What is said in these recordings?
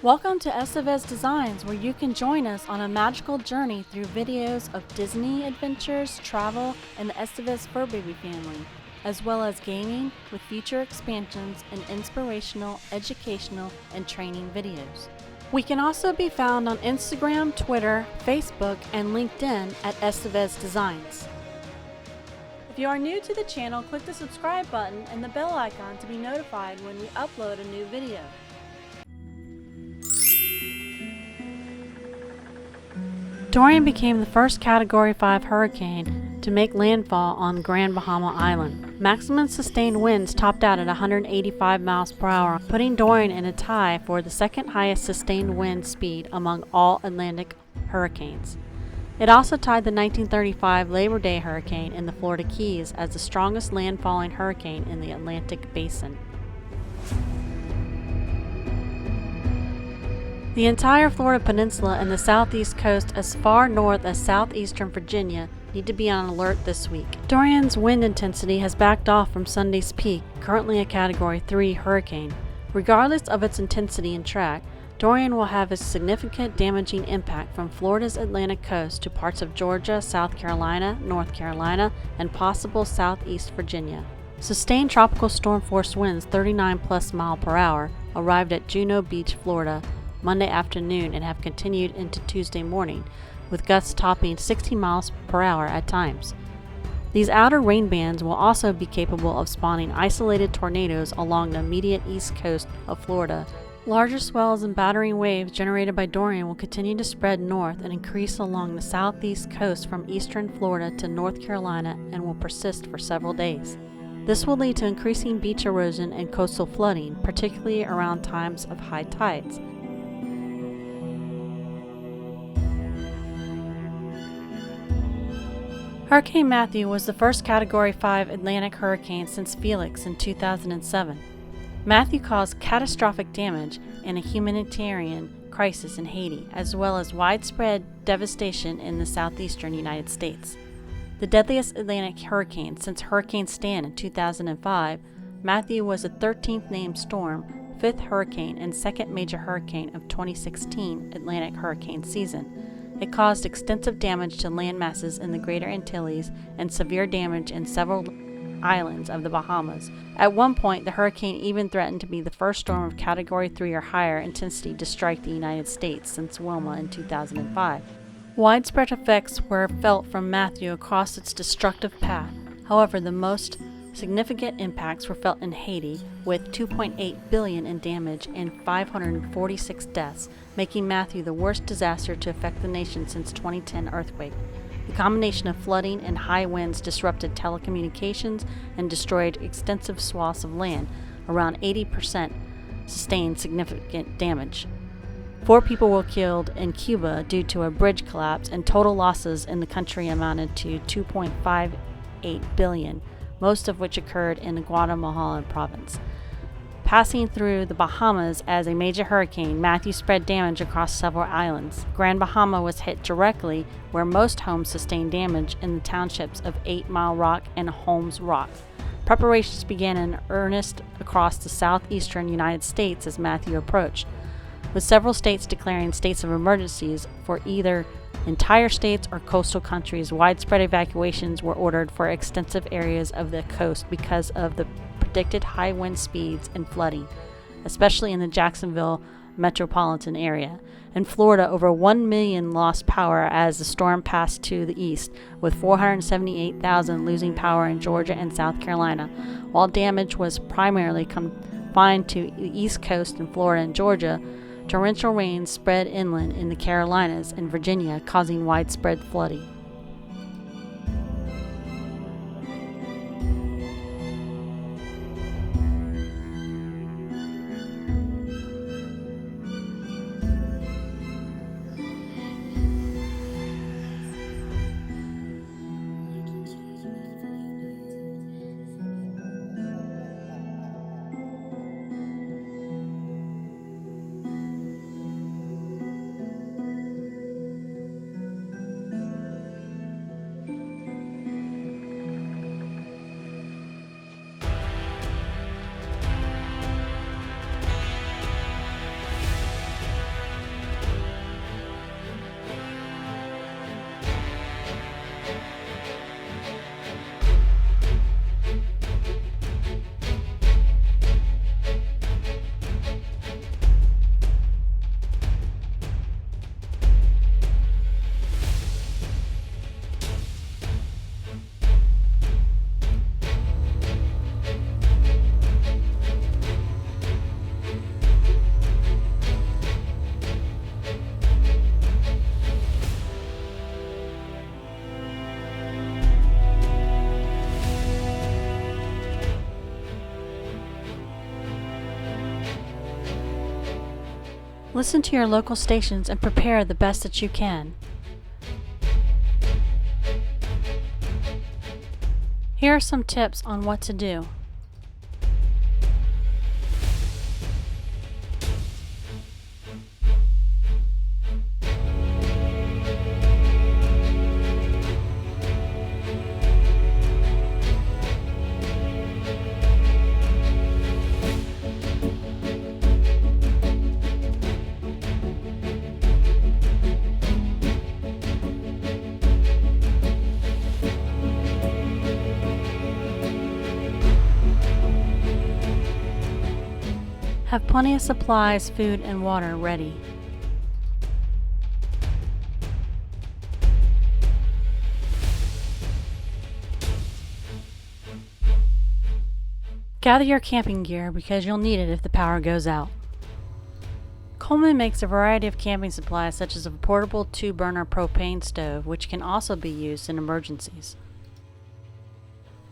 Welcome to Estevez Designs, where you can join us on a magical journey through videos of Disney adventures, travel, and the Estevez fur baby family, as well as gaming with future expansions and inspirational, educational, and training videos. We can also be found on Instagram, Twitter, Facebook, and LinkedIn at Estevez Designs. If you are new to the channel, click the subscribe button and the bell icon to be notified when we upload a new video. Dorian became the first Category 5 hurricane to make landfall on Grand Bahama Island. Maximum sustained winds topped out at 185 miles per hour, putting Dorian in a tie for the second highest sustained wind speed among all Atlantic hurricanes. It also tied the 1935 Labor Day hurricane in the Florida Keys as the strongest landfalling hurricane in the Atlantic basin. The entire Florida peninsula and the southeast coast as far north as southeastern Virginia need to be on alert this week. Dorian's wind intensity has backed off from Sunday's peak, currently a Category 3 hurricane. Regardless of its intensity and track, Dorian will have a significant damaging impact from Florida's Atlantic coast to parts of Georgia, South Carolina, North Carolina, and possible southeast Virginia. Sustained tropical storm force winds 39 plus mile per hour arrived at Juno Beach, Florida, Monday afternoon and have continued into Tuesday morning, with gusts topping 60 miles per hour at times. These outer rain bands will also be capable of spawning isolated tornadoes along the immediate east coast of Florida. Larger swells and battering waves generated by Dorian will continue to spread north and increase along the southeast coast from eastern Florida to North Carolina and will persist for several days. This will lead to increasing beach erosion and coastal flooding, particularly around times of high tides. Hurricane Matthew was the first Category 5 Atlantic hurricane since Felix in 2007. Matthew caused catastrophic damage and a humanitarian crisis in Haiti, as well as widespread devastation in the southeastern United States. The deadliest Atlantic hurricane since Hurricane Stan in 2005, Matthew was the 13th named storm, 5th hurricane, and 2nd major hurricane of 2016 Atlantic hurricane season. It caused extensive damage to land masses in the Greater Antilles and severe damage in several islands of the Bahamas. At one point, the hurricane even threatened to be the first storm of Category 3 or higher intensity to strike the United States since Wilma in 2005. Widespread effects were felt from Matthew across its destructive path. However, the most significant impacts were felt in Haiti, with $2.8 billion in damage and 546 deaths, making Matthew the worst disaster to affect the nation since 2010 earthquake. The combination of flooding and high winds disrupted telecommunications and destroyed extensive swaths of land. Around 80% sustained significant damage. 4 people were killed in Cuba due to a bridge collapse, and total losses in the country amounted to $2.58 billion. Most of which occurred in the Guatemala province. Passing through the Bahamas as a major hurricane, Matthew spread damage across several islands. Grand Bahama was hit directly, where most homes sustained damage in the townships of 8 Mile Rock and Holmes Rock. Preparations began in earnest across the southeastern United States as Matthew approached, with several states declaring states of emergencies for either entire states or coastal countries. Widespread evacuations were ordered for extensive areas of the coast because of the predicted high wind speeds and flooding, especially in the Jacksonville metropolitan area. In Florida, over 1 million lost power as the storm passed to the east, with 478,000 losing power in Georgia and South Carolina. While damage was primarily confined to the east coast in Florida and Georgia, torrential rains spread inland in the Carolinas and Virginia, causing widespread flooding. Listen to your local stations and prepare the best that you can. Here are some tips on what to do. Have plenty of supplies, food, and water ready. Gather your camping gear because you'll need it if the power goes out. Coleman makes a variety of camping supplies such as a portable 2-burner propane stove, which can also be used in emergencies.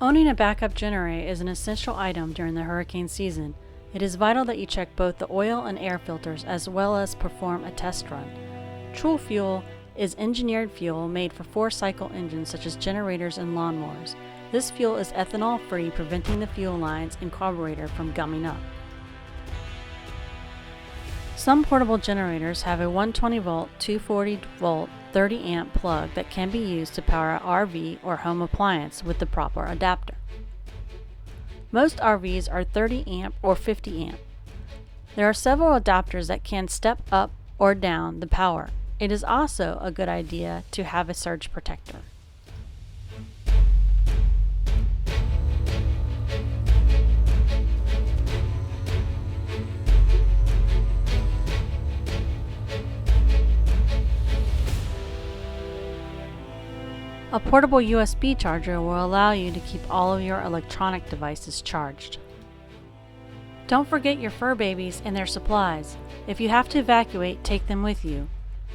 Owning a backup generator is an essential item during the hurricane season. It is vital that you check both the oil and air filters as well as perform a test run. True Fuel is engineered fuel made for 4-cycle engines such as generators and lawnmowers. This fuel is ethanol-free, preventing the fuel lines and carburetor from gumming up. Some portable generators have a 120-volt, 240-volt, 30-amp plug that can be used to power an RV or home appliance with the proper adapter. Most RVs are 30-amp or 50-amp. There are several adapters that can step up or down the power. It is also a good idea to have a surge protector. A portable USB charger will allow you to keep all of your electronic devices charged. Don't forget your fur babies and their supplies. If you have to evacuate, take them with you.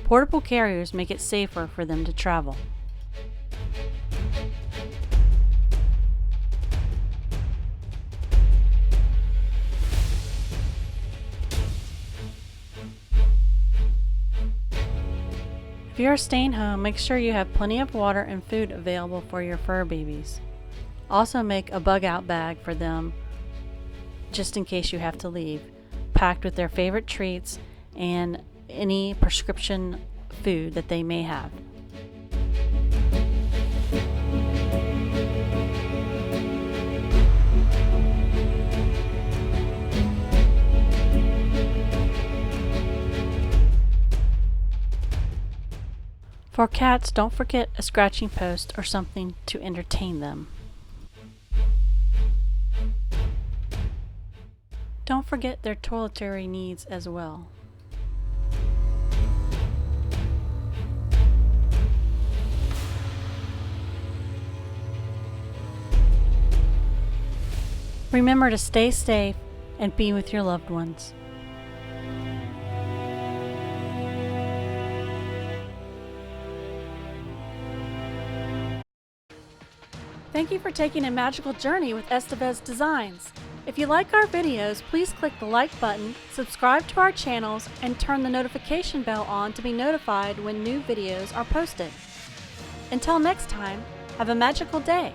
Portable carriers make it safer for them to travel. If you are staying home, make sure you have plenty of water and food available for your fur babies. Also make a bug-out bag for them just in case you have to leave, packed with their favorite treats and any prescription food that they may have. For cats, don't forget a scratching post or something to entertain them. Don't forget their toiletry needs as well. Remember to stay safe and be with your loved ones. Thank you for taking a magical journey with Estevez Designs. If you like our videos, please click the like button, subscribe to our channels, and turn the notification bell on to be notified when new videos are posted. Until next time, have a magical day.